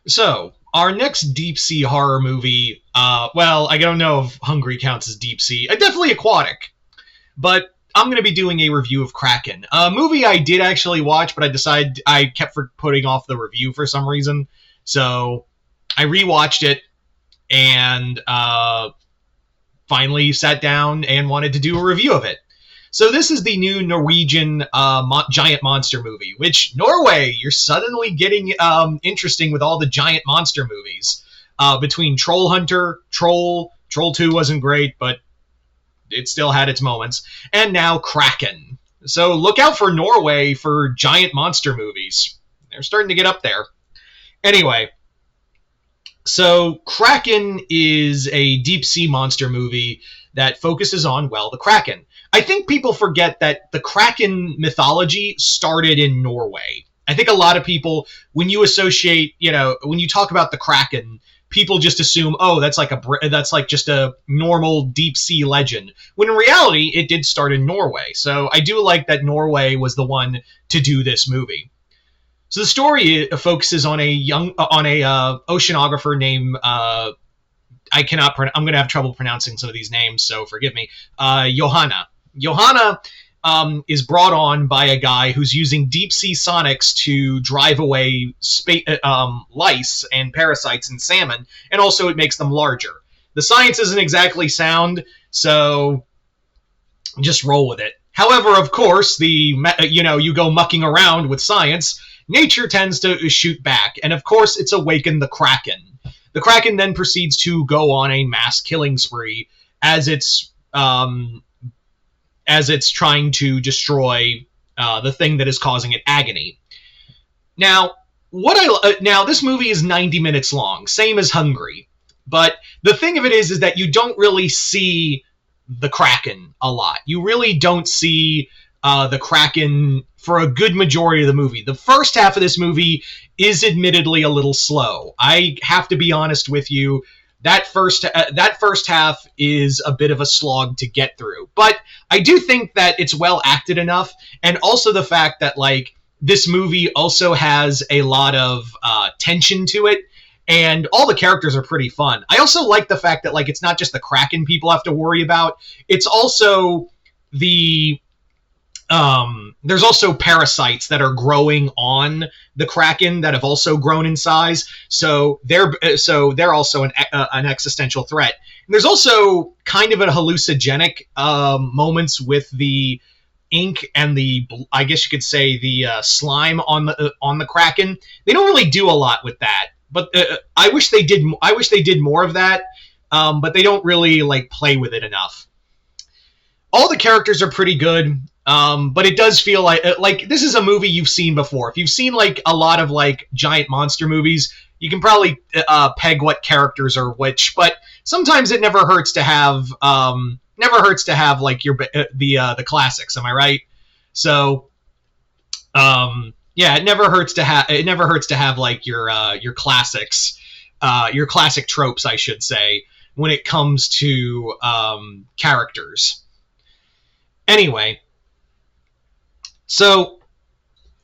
So, our next deep sea horror movie, well, I don't know if Hungry counts as deep sea. Definitely aquatic. But I'm going to be doing a review of Kraken, a movie I did actually watch, but I decided I kept putting off the review for some reason. So, I rewatched it and finally sat down and wanted to do a review of it. So this is the new Norwegian giant monster movie, which Norway, you're suddenly getting interesting with all the giant monster movies. Between Troll Hunter, Troll 2 wasn't great, but it still had its moments, and now Kraken. So look out for Norway for giant monster movies. They're starting to get up there. Anyway, so Kraken is a deep sea monster movie that focuses on, well, the Kraken. I think people forget that the Kraken mythology started in Norway. I think a lot of people, when you associate, when you talk about the Kraken, people just assume, oh, that's like just a normal deep sea legend. When in reality, it did start in Norway. So I do like that Norway was the one to do this movie. So the story focuses on a oceanographer named I'm going to have trouble pronouncing some of these names, so forgive me. Johanna. Johanna is brought on by a guy who's using deep sea sonics to drive away lice and parasites in salmon, and also it makes them larger. The science isn't exactly sound, so just roll with it. However, of course, you go mucking around with science, nature tends to shoot back, and of course it's awakened the Kraken. The Kraken then proceeds to go on a mass killing spree as it's trying to destroy the thing that is causing it agony. Now, this movie is 90 minutes long, same as Hungry, but the thing of it is that you don't really see the Kraken a lot. You really don't see the Kraken for a good majority of the movie. The first half of this movie is admittedly a little slow. I have to be honest with you. That first half is a bit of a slog to get through. But I do think that it's well acted enough, and also the fact that this movie also has a lot of tension to it, and all the characters are pretty fun. I also like the fact that it's not just the Kraken people have to worry about. It's also there's also parasites that are growing on the Kraken that have also grown in size, so they're also an existential threat. And there's also kind of a hallucinogenic moments with the ink and I guess you could say the slime on the Kraken. They don't really do a lot with that, but I wish they did more of that. But they don't really play with it enough. All the characters are pretty good. But it does feel like this is a movie you've seen before. If you've seen a lot of giant monster movies, you can probably peg what characters are which. But sometimes it never hurts to have the classics. Am I right? So yeah, it never hurts to have your classics, your classic tropes, I should say, when it comes to characters. Anyway. So,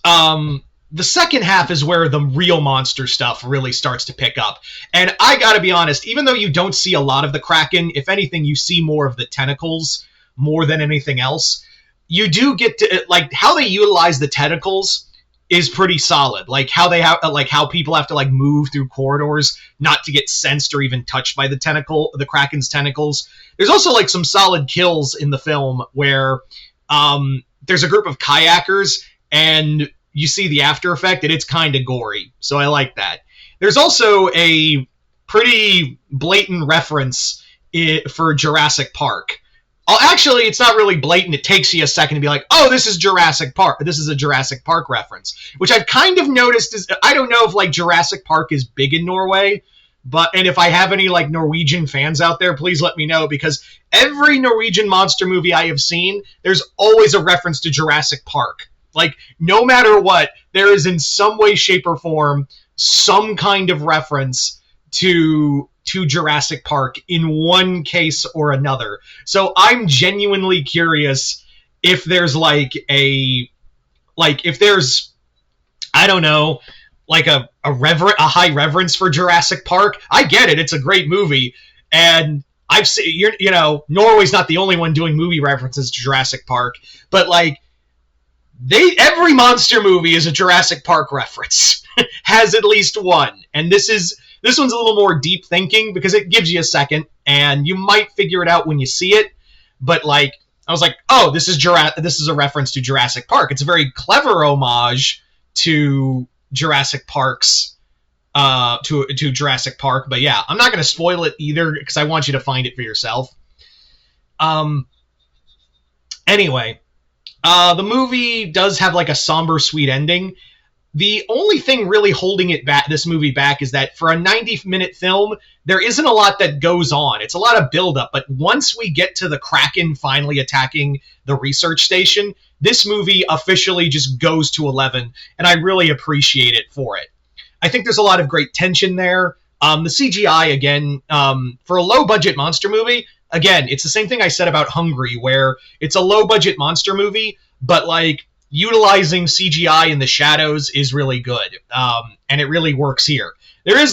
the second half is where the real monster stuff really starts to pick up. And I gotta be honest, even though you don't see a lot of the Kraken, if anything, you see more of the tentacles more than anything else. You do get to, how they utilize the tentacles is pretty solid. How people have to, move through corridors not to get sensed or even touched by the Kraken's tentacles. There's also, some solid kills in the film where, there's a group of kayakers, and you see the after effect, and it's kind of gory. So I like that. There's also a pretty blatant reference for Jurassic Park. Actually, it's not really blatant. It takes you a second to be like, oh, this is Jurassic Park. This is a Jurassic Park reference, which I've kind of noticed. I don't know if Jurassic Park is big in Norway, and if I have any Norwegian fans out there, please let me know, because every Norwegian monster movie I have seen, there's always a reference to Jurassic Park. No matter what, there is in some way, shape, or form some kind of reference to Jurassic Park in one case or another. So I'm genuinely curious if there's if there's, I don't know, like a high reverence for Jurassic Park. I get it; it's a great movie, and I've seen Norway's not the only one doing movie references to Jurassic Park, but like every monster movie is a Jurassic Park reference, has at least one, and this one's a little more deep thinking because it gives you a second, and you might figure it out when you see it, but like I was like, oh, this is a reference to Jurassic Park. It's a very clever homage to Jurassic Park's to Jurassic Park, but yeah, I'm not going to spoil it either because I want you to find it for yourself. Anyway, the movie does have like a somber, sweet ending. The only thing really holding this movie back is that for a 90-minute film, there isn't a lot that goes on. It's a lot of buildup, but once we get to the Kraken finally attacking the research station, this movie officially just goes to 11, and I really appreciate it for it. I think there's a lot of great tension there. The CGI, again, for a low-budget monster movie, again, it's the same thing I said about Hungry, where it's a low-budget monster movie, but like utilizing CGI in the shadows is really good, and it really works here. Again,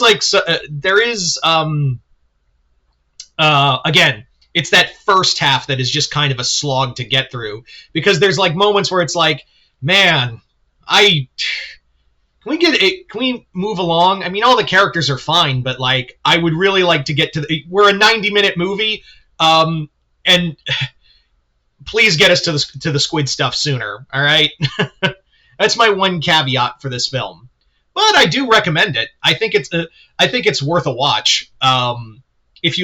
it's that first half that is just kind of a slog to get through, because there's like moments where it's like, man, can we move along? I mean, all the characters are fine, but like, I would really like to get to we're a 90-minute movie, and please get us to the squid stuff sooner. All right. That's my one caveat for this film, but I do recommend it. I think it's worth a watch. It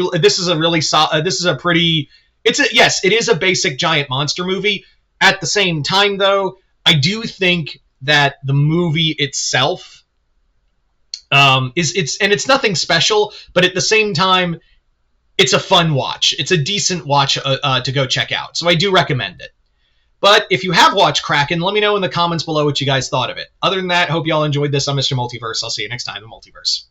is a basic giant monster movie. At the same time, though, I do think that the movie itself it's nothing special, but at the same time, it's a fun watch. It's a decent watch to go check out. So I do recommend it. But if you have watched Kraken, let me know in the comments below what you guys thought of it. Other than that, hope you all enjoyed this. I'm Mr. Multiverse. I'll see you next time in Multiverse.